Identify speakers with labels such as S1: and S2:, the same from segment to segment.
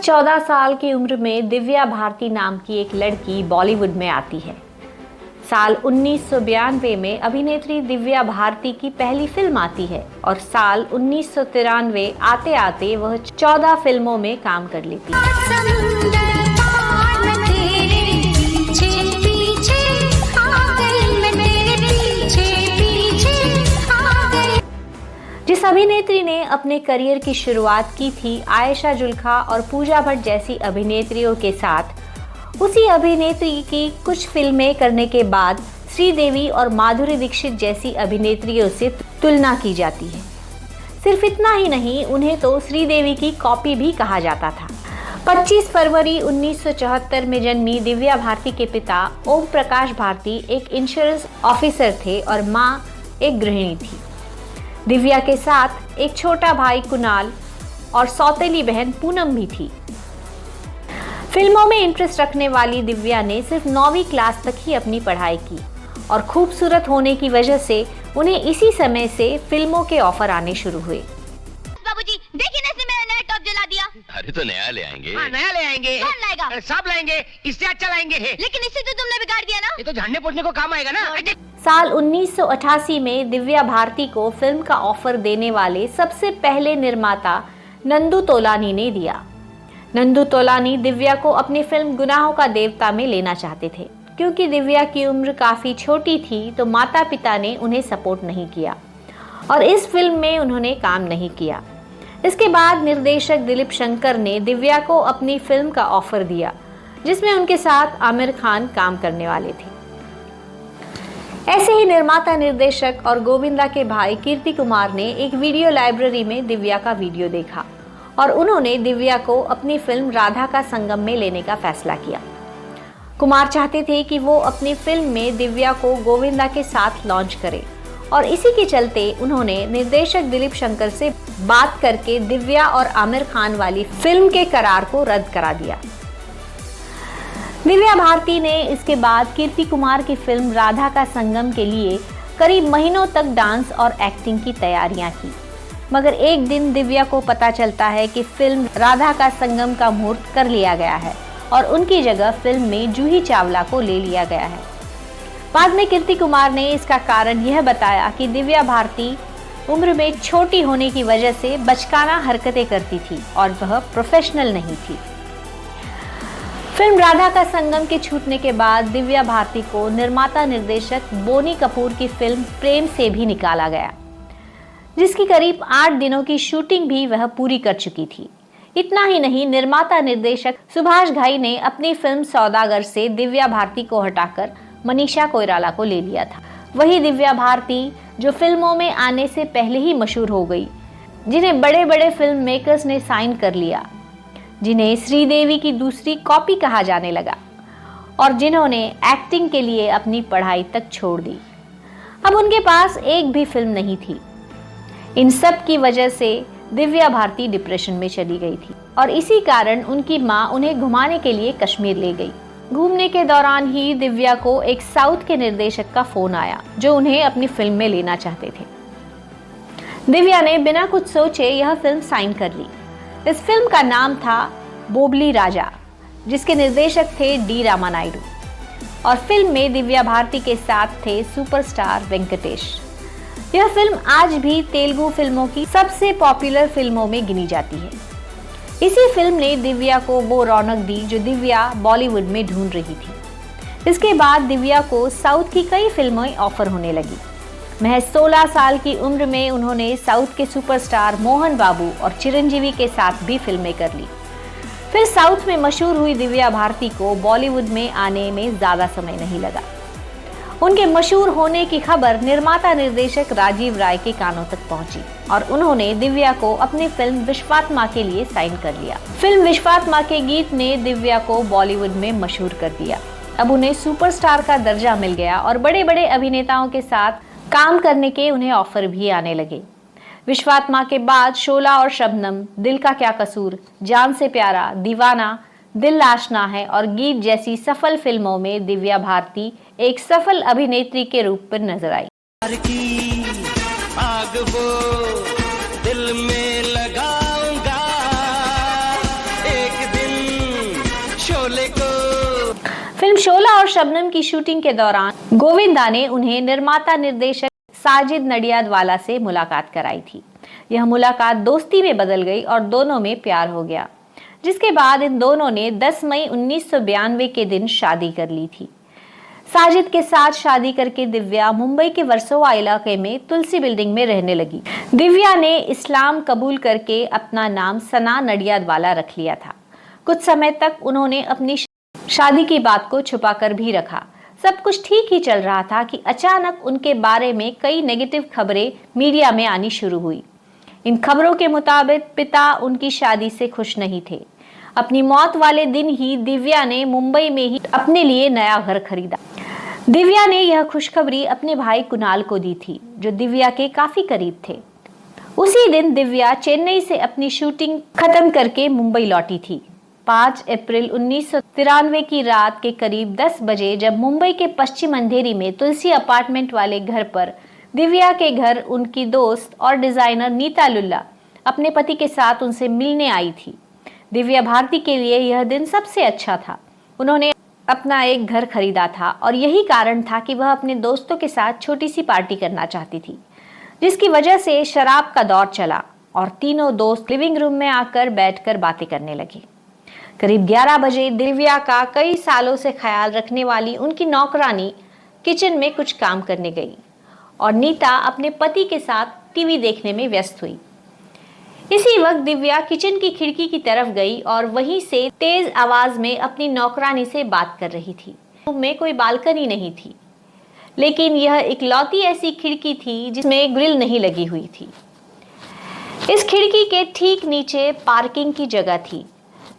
S1: 14 साल की उम्र में दिव्या भारती नाम की एक लड़की बॉलीवुड में आती है। साल 1992 में अभिनेत्री दिव्या भारती की पहली फिल्म आती है और साल 1993 आते आते वह 14 फिल्मों में काम कर लेती है। जिस अभिनेत्री ने अपने करियर की शुरुआत की थी आयशा जुल्का और पूजा भट्ट जैसी अभिनेत्रियों के साथ, उसी अभिनेत्री की कुछ फिल्में करने के बाद श्रीदेवी और माधुरी दीक्षित जैसी अभिनेत्रियों से तुलना की जाती है। सिर्फ इतना ही नहीं, उन्हें तो श्रीदेवी की कॉपी भी कहा जाता था। 25 फरवरी 1974 में जन्मी दिव्या भारती के पिता ओम प्रकाश भारती एक इंश्योरेंस ऑफिसर थे और मां एक गृहिणी थी। दिव्या के साथ एक छोटा भाई कुणाल और सौतेली बहन पूनम भी थी। फिल्मों में इंटरेस्ट रखने वाली दिव्या ने सिर्फ 9वीं क्लास तक ही अपनी पढ़ाई की और खूबसूरत होने की वजह से उन्हें इसी समय से फिल्मों के ऑफर आने शुरू हुए।
S2: बाबूजी, देखिए ना, इसने मेरा नया टॉप जला दिया।
S3: अरे तो नया ले आएंगे।
S4: हाँ, नया ले आएंगे।
S2: कौन लाएगा?
S4: सब लाएंगे, इससे अच्छा लाएंगे।
S2: लेकिन इससे तो तुमने बिगाड़ दिया ना।
S4: ये तो झाड़ने पोछने को काम आएगा ना।
S1: साल 1988 में दिव्या भारती को फिल्म का ऑफर देने वाले सबसे पहले निर्माता नंदू तोलानी ने दिया। नंदू तोलानी दिव्या को अपनी फिल्म गुनाहों का देवता में लेना चाहते थे। क्योंकि दिव्या की उम्र काफी छोटी थी तो माता पिता ने उन्हें सपोर्ट नहीं किया और इस फिल्म में उन्होंने काम नहीं किया। इसके बाद निर्देशक दिलीप शंकर ने दिव्या को अपनी फिल्म का ऑफर दिया जिसमें उनके साथ आमिर खान काम करने वाले थे। ऐसे ही निर्माता निर्देशक और गोविंदा के भाई कीर्ति कुमार ने एक वीडियो लाइब्रेरी में दिव्या का वीडियो देखा और उन्होंने दिव्या को अपनी फिल्म राधा का संगम में लेने का फैसला किया। कुमार चाहते थे कि वो अपनी फिल्म में दिव्या को गोविंदा के साथ लॉन्च करें और इसी के चलते उन्होंने निर्देशक दिलीप शंकर से बात करके दिव्या और आमिर खान वाली फिल्म के करार को रद्द करा दिया। दिव्या भारती ने इसके बाद कीर्ति कुमार की फिल्म राधा का संगम के लिए करीब महीनों तक डांस और एक्टिंग की तैयारियां की, मगर एक दिन दिव्या को पता चलता है कि फिल्म राधा का संगम का मुहूर्त कर लिया गया है और उनकी जगह फिल्म में जूही चावला को ले लिया गया है। बाद में कीर्ति कुमार ने इसका कारण यह बताया कि दिव्या भारती उम्र में छोटी होने की वजह से बचकाना हरकतें करती थी और वह प्रोफेशनल नहीं थी। फिल्म राधा का संगम के छूटने के बाद दिव्या भारती को निर्माता निर्देशक बोनी कपूर की फिल्म प्रेम से भी निकाला गया, जिसकी करीब 8 दिनों की शूटिंग भी वह पूरी कर चुकी थी। इतना ही नहीं, निर्माता निर्देशक सुभाष घाई ने अपनी फिल्म सौदागर से दिव्या भारती को हटाकर मनीषा कोइराला को ले लिया था। वही दिव्या भारती जो फिल्मों में आने से पहले ही मशहूर हो गई, जिन्हें बड़े बड़े फिल्म मेकर्स ने साइन कर लिया, जिन्हें श्रीदेवी की दूसरी कॉपी कहा जाने लगा और जिन्होंने एक्टिंग के लिए अपनी पढ़ाई तक छोड़ दी। अब उनके पास एक भी फिल्म नहीं थी। इन सब की वजह से दिव्या भारती डिप्रेशन में चली गई थी और इसी कारण उनकी मां उन्हें घुमाने के लिए कश्मीर ले गई। घूमने के दौरान ही दिव्या को एक साउथ के निर्देशक का फोन आया जो उन्हें अपनी फिल्म में लेना चाहते थे। दिव्या ने बिना कुछ सोचे यह फिल्म साइन कर ली। इस फिल्म का नाम था बोबली राजा, जिसके निर्देशक थे डी रामानायडू और फिल्म में दिव्या भारती के साथ थे सुपरस्टार वेंकटेश। यह फिल्म आज भी तेलुगु फिल्मों की सबसे पॉपुलर फिल्मों में गिनी जाती है। इसी फिल्म ने दिव्या को वो रौनक दी जो दिव्या बॉलीवुड में ढूंढ रही थी। इसके बाद दिव्या को साउथ की कई फिल्में ऑफर होने लगी। महज 16 साल की उम्र में उन्होंने साउथ के सुपरस्टार मोहन बाबू और चिरंजीवी के साथ भी फिल्में कर ली। फिर साउथ में मशहूर हुई दिव्या भारती को बॉलीवुड में आने में ज्यादा समय नहीं लगा। उनके मशहूर होने की खबर निर्माता निर्देशक राजीव राय के कानों तक पहुंची और उन्होंने दिव्या को अपनी फिल्म विश्वात्मा के लिए साइन कर लिया। फिल्म विश्वात्मा के गीत ने दिव्या को बॉलीवुड में मशहूर कर दिया। अब उन्हें सुपरस्टार का दर्जा मिल गया और बड़े बड़े अभिनेताओं के साथ काम करने के उन्हें ऑफर भी आने लगे। विश्वात्मा के बाद शोला और शबनम, दिल का क्या कसूर, जान से प्यारा, दीवाना, दिल आशना है और गीत जैसी सफल फिल्मों में दिव्या भारती एक सफल अभिनेत्री के रूप में नजर आई।
S5: आग वो दिल में लगाऊंगा, एक दिन
S1: शबनम की शूटिंग के दौरान गोविंदा ने उन्हें निर्माता निर्देशक साजिद नडियादवाला से मुलाकात कराई थी। यह मुलाकात दोस्ती में बदल गई और दोनों में प्यार हो गया, जिसके बाद इन दोनों ने 10 मई 1992 के दिन शादी कर ली थी। साजिद के साथ शादी करके दिव्या मुंबई के वर्सोवा इलाके में तुलसी बिल्डिंग में रहने लगी। दिव्या ने इस्लाम कबूल करके अपना नाम सना नडियादवाला रख लिया था। कुछ समय तक उन्होंने अपनी शादी की बात को छुपाकर भी रखा। सब कुछ ठीक ही चल रहा था कि अचानक उनके बारे में कई नेगेटिव खबरें मीडिया में आनी शुरू हुई। इन खबरों के मुताबिक पिता उनकी शादी से खुश नहीं थे। अपनी मौत वाले दिन ही दिव्या ने मुंबई में ही अपने लिए नया घर खरीदा। दिव्या ने यह खुशखबरी अपने भाई कुणाल को दी थी, जो दिव्या के काफी करीब थे। उसी दिन दिव्या चेन्नई से अपनी शूटिंग खत्म करके मुंबई लौटी थी। 5 अप्रैल 1993 की रात के करीब 10 बजे जब मुंबई के पश्चिम अंधेरी में तुलसी अपार्टमेंट वाले घर पर दिव्या के घर उनकी दोस्त और डिजाइनर नीता लुल्ला अपने पति के साथ उनसे मिलने आई थी। दिव्या भारती के लिए यह दिन सबसे अच्छा था। उन्होंने अपना एक घर खरीदा था और यही कारण था कि वह अपने दोस्तों के साथ छोटी सी पार्टी करना चाहती थी, जिसकी वजह से शराब का दौर चला और तीनों दोस्त लिविंग रूम में आकर बैठकर बातें करने लगे। करीब 11 बजे दिव्या का कई सालों से ख्याल रखने वाली उनकी नौकरानी किचन में कुछ काम करने गई और नीता अपने पति के साथ टीवी देखने में व्यस्त हुई। इसी वक्त दिव्या किचन की खिड़की की तरफ गई और वहीं से तेज आवाज में अपनी नौकरानी से बात कर रही थी। रूम में कोई बालकनी नहीं थी, लेकिन यह इकलौती ऐसी खिड़की थी जिसमें ग्रिल नहीं लगी हुई थी। इस खिड़की के ठीक नीचे पार्किंग की जगह थी,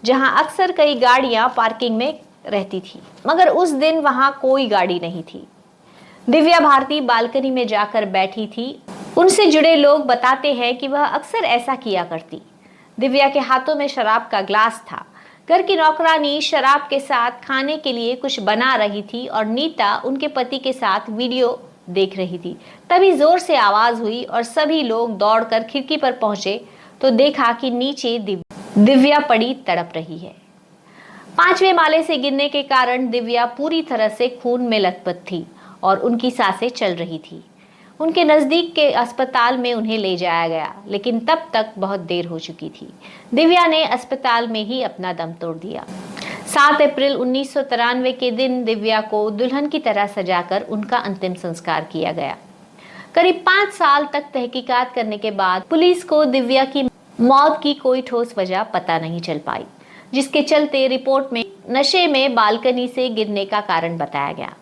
S1: जहां अक्सर कई गाड़ियां पार्किंग में रहती थी, मगर उस दिन वहां कोई गाड़ी नहीं थी। दिव्या भारती बालकनी में जाकर बैठी थी। उनसे जुड़े लोग बताते हैं कि वह अक्सर ऐसा किया करती। दिव्या के हाथों में शराब का ग्लास था। घर की नौकरानी शराब के साथ खाने के लिए कुछ बना रही थी और नीता उनके पति के साथ वीडियो देख रही थी। तभी जोर से आवाज हुई और सभी लोग दौड़कर खिड़की पर पहुंचे तो देखा कि नीचे दिव्या पड़ी तड़प रही है। 5वें माले से गिरने के कारण दिव्या पूरी तरह से खून में लथपथ थी और उनकी सांसें चल रही थी। उनके नज़दीक के अस्पताल में उन्हें ले जाया गया, लेकिन तब तक बहुत देर हो चुकी थी। दिव्या ने अस्पताल में ही अपना दम तोड़ दिया। 7 अप्रैल 1993 के दिन दिव्या को दुल्हन की तरह सजाकर उनका अंतिम संस्कार किया गया। करीब 5 साल तक तहकीकात करने के बाद पुलिस को दिव्या की मौत की कोई ठोस वजह पता नहीं चल पाई, जिसके चलते रिपोर्ट में नशे में बालकनी से गिरने का कारण बताया गया।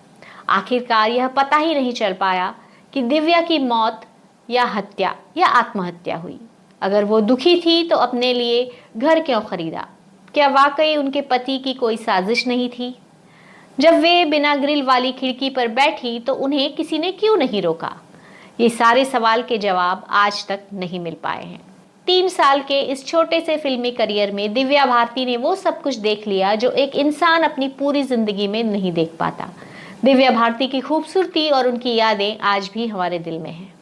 S1: आखिरकार यह पता ही नहीं चल पाया कि दिव्या की मौत या हत्या या आत्महत्या हुई। अगर वो दुखी थी तो अपने लिए घर क्यों खरीदा? क्या वाकई उनके पति की कोई साजिश नहीं थी? जब वे बिना ग्रिल वाली खिड़की पर बैठी तो उन्हें किसी ने क्यों नहीं रोका? ये सारे सवाल के जवाब आज तक नहीं मिल पाए हैं। 3 साल के इस छोटे से फिल्मी करियर में दिव्या भारती ने वो सब कुछ देख लिया जो एक इंसान अपनी पूरी जिंदगी में नहीं देख पाता। दिव्या भारती की खूबसूरती और उनकी यादें आज भी हमारे दिल में हैं।